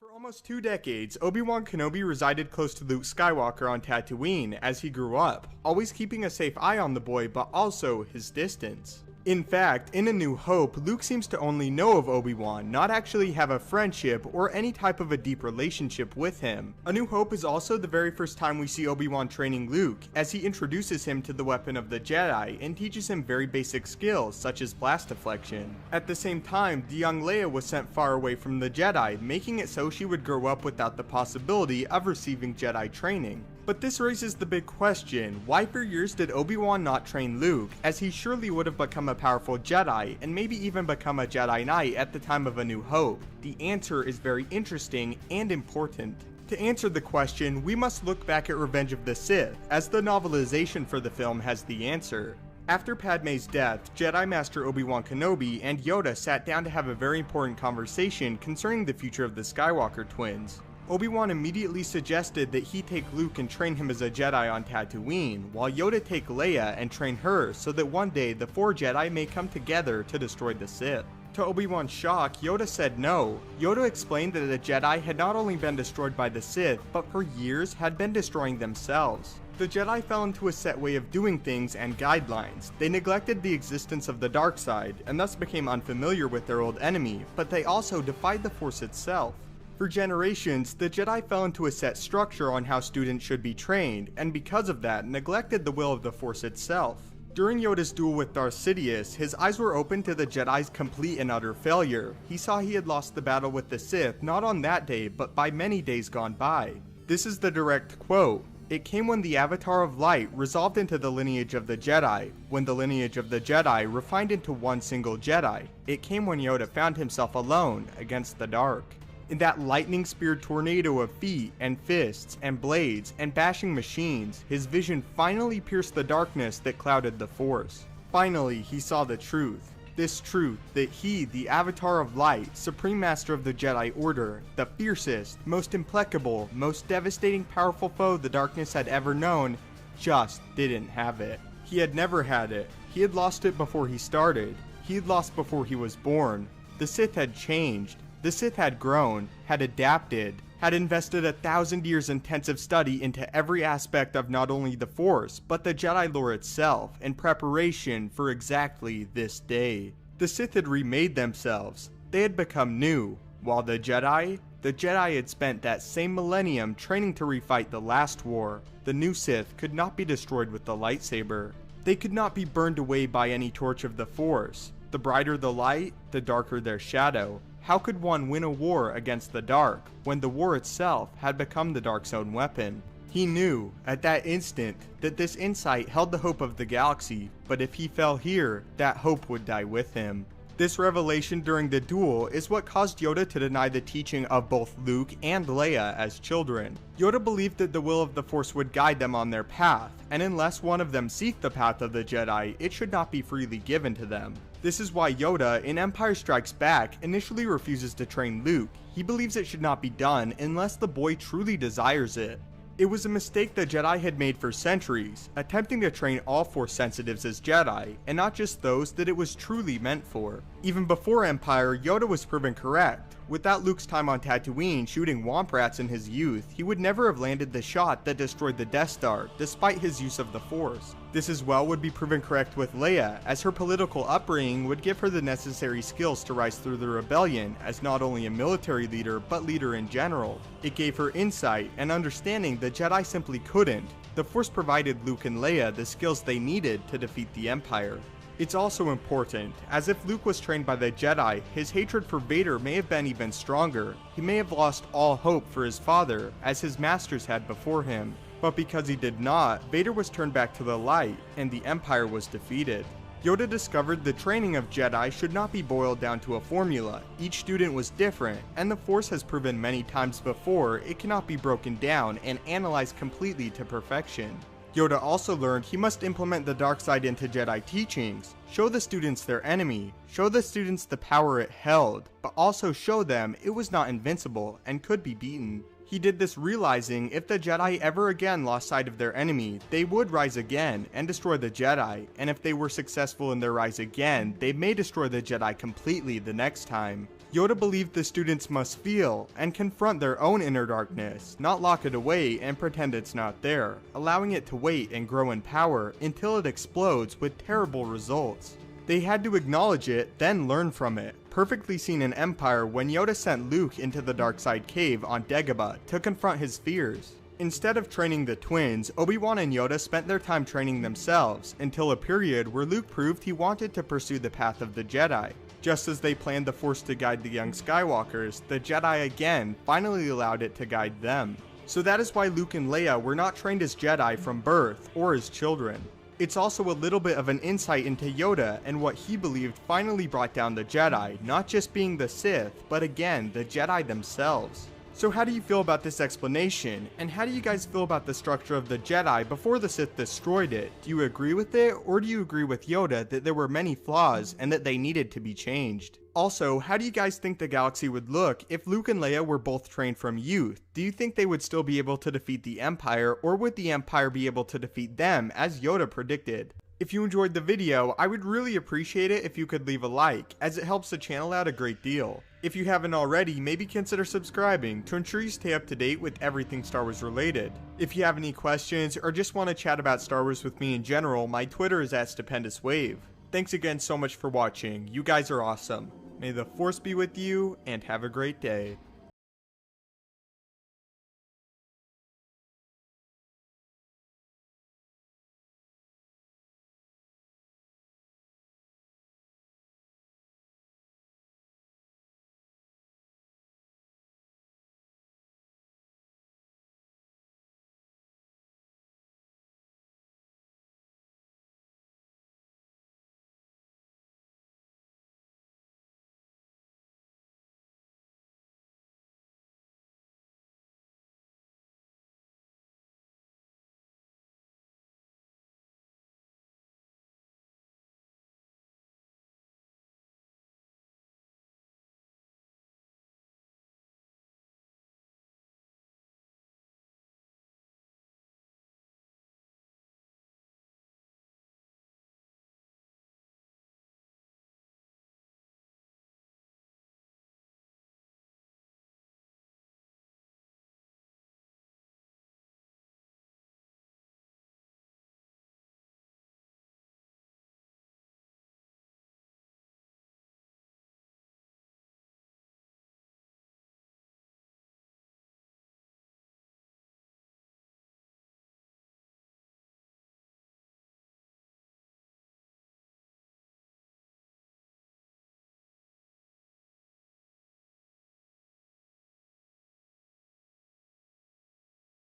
For almost 2 decades, Obi Wan Kenobi resided close to Luke Skywalker on Tatooine as he grew up, always keeping a safe eye on the boy but also his distance. In fact, in A New Hope, Luke seems to only know of Obi Wan, not actually have a friendship or any type of a deep relationship with him. A New Hope is also the very first time we see Obi Wan training Luke, as he introduces him to the weapon of the Jedi and teaches him very basic skills such as blast deflection. At the same time, the young Leia was sent far away from the Jedi, making it so she would grow up without the possibility of receiving Jedi training. But this raises the big question, why for years did Obi-Wan not train Luke, as he surely would have become a powerful Jedi, and maybe even become a Jedi Knight at the time of A New Hope? The answer is very interesting and important. To answer the question, we must look back at Revenge of the Sith, as the novelization for the film has the answer. After Padme's death, Jedi Master Obi-Wan Kenobi and Yoda sat down to have a very important conversation concerning the future of the Skywalker twins. Obi-Wan immediately suggested that he take Luke and train him as a Jedi on Tatooine, while Yoda take Leia and train her so that one day the 4 Jedi may come together to destroy the Sith. To Obi-Wan's shock, Yoda said no. Yoda explained that the Jedi had not only been destroyed by the Sith, but for years had been destroying themselves. The Jedi fell into a set way of doing things and guidelines. They neglected the existence of the dark side, and thus became unfamiliar with their old enemy, but they also defied the Force itself. For generations, the Jedi fell into a set structure on how students should be trained, and because of that, neglected the will of the Force itself. During Yoda's duel with Darth Sidious, his eyes were open to the Jedi's complete and utter failure. He saw he had lost the battle with the Sith not on that day, but by many days gone by. This is the direct quote. "It came when the Avatar of Light resolved into the lineage of the Jedi, when the lineage of the Jedi refined into one single Jedi. It came when Yoda found himself alone against the dark." In that lightning-speared tornado of feet and fists and blades and bashing machines, his vision finally pierced the darkness that clouded the Force. Finally, he saw the truth. This truth that he, the Avatar of Light, Supreme Master of the Jedi Order, the fiercest, most implacable, most devastating powerful foe the darkness had ever known, just didn't have it. He had never had it. He had lost it before he started. He had lost before he was born. The Sith had changed. The Sith had grown, had adapted, had invested 1,000 years intensive study into every aspect of not only the Force, but the Jedi lore itself, in preparation for exactly this day. The Sith had remade themselves. They had become new, while the Jedi had spent that same millennium training to refight the last war. The new Sith could not be destroyed with the lightsaber. They could not be burned away by any torch of the Force. The brighter the light, the darker their shadow. How could one win a war against the dark, when the war itself had become the dark's own weapon? He knew, at that instant, that this insight held the hope of the galaxy, but if he fell here, that hope would die with him. This revelation during the duel is what caused Yoda to deny the teaching of both Luke and Leia as children. Yoda believed that the will of the Force would guide them on their path, and unless one of them seek the path of the Jedi, it should not be freely given to them. This is why Yoda, in Empire Strikes Back, initially refuses to train Luke. He believes it should not be done unless the boy truly desires it. It was a mistake the Jedi had made for centuries, attempting to train all Force sensitives as Jedi, and not just those that it was truly meant for. Even before Empire, Yoda was proven correct. Without Luke's time on Tatooine shooting womp rats in his youth, he would never have landed the shot that destroyed the Death Star, despite his use of the Force. This as well would be proven correct with Leia, as her political upbringing would give her the necessary skills to rise through the rebellion as not only a military leader, but leader in general. It gave her insight and understanding the Jedi simply couldn't. The Force provided Luke and Leia the skills they needed to defeat the Empire. It's also important, as if Luke was trained by the Jedi, his hatred for Vader may have been even stronger. He may have lost all hope for his father, as his masters had before him. But because he did not, Vader was turned back to the light, and the Empire was defeated. Yoda discovered the training of Jedi should not be boiled down to a formula. Each student was different, and the Force has proven many times before it cannot be broken down and analyzed completely to perfection. Yoda also learned he must implement the dark side into Jedi teachings, show the students their enemy, show the students the power it held, but also show them it was not invincible and could be beaten. He did this realizing if the Jedi ever again lost sight of their enemy, they would rise again and destroy the Jedi, and if they were successful in their rise again, they may destroy the Jedi completely the next time. Yoda believed the students must feel and confront their own inner darkness, not lock it away and pretend it's not there, allowing it to wait and grow in power until it explodes with terrible results. They had to acknowledge it, then learn from it, perfectly seen in Empire when Yoda sent Luke into the dark side cave on Dagobah to confront his fears. Instead of training the twins, Obi Wan and Yoda spent their time training themselves, until a period where Luke proved he wanted to pursue the path of the Jedi. Just as they planned the Force to guide the young Skywalkers, the Jedi again finally allowed it to guide them. So that is why Luke and Leia were not trained as Jedi from birth, or as children. It's also a little bit of an insight into Yoda and what he believed finally brought down the Jedi, not just being the Sith, but again, the Jedi themselves. So how do you feel about this explanation, and how do you guys feel about the structure of the Jedi before the Sith destroyed it? Do you agree with it, or do you agree with Yoda that there were many flaws and that they needed to be changed? Also, how do you guys think the galaxy would look if Luke and Leia were both trained from youth? Do you think they would still be able to defeat the Empire, or would the Empire be able to defeat them, as Yoda predicted? If you enjoyed the video, I would really appreciate it if you could leave a like, as it helps the channel out a great deal. If you haven't already, maybe consider subscribing to ensure you stay up to date with everything Star Wars related. If you have any questions or just want to chat about Star Wars with me in general, my Twitter is @thestupendousswave. Thanks again so much for watching, you guys are awesome. May the Force be with you, and have a great day.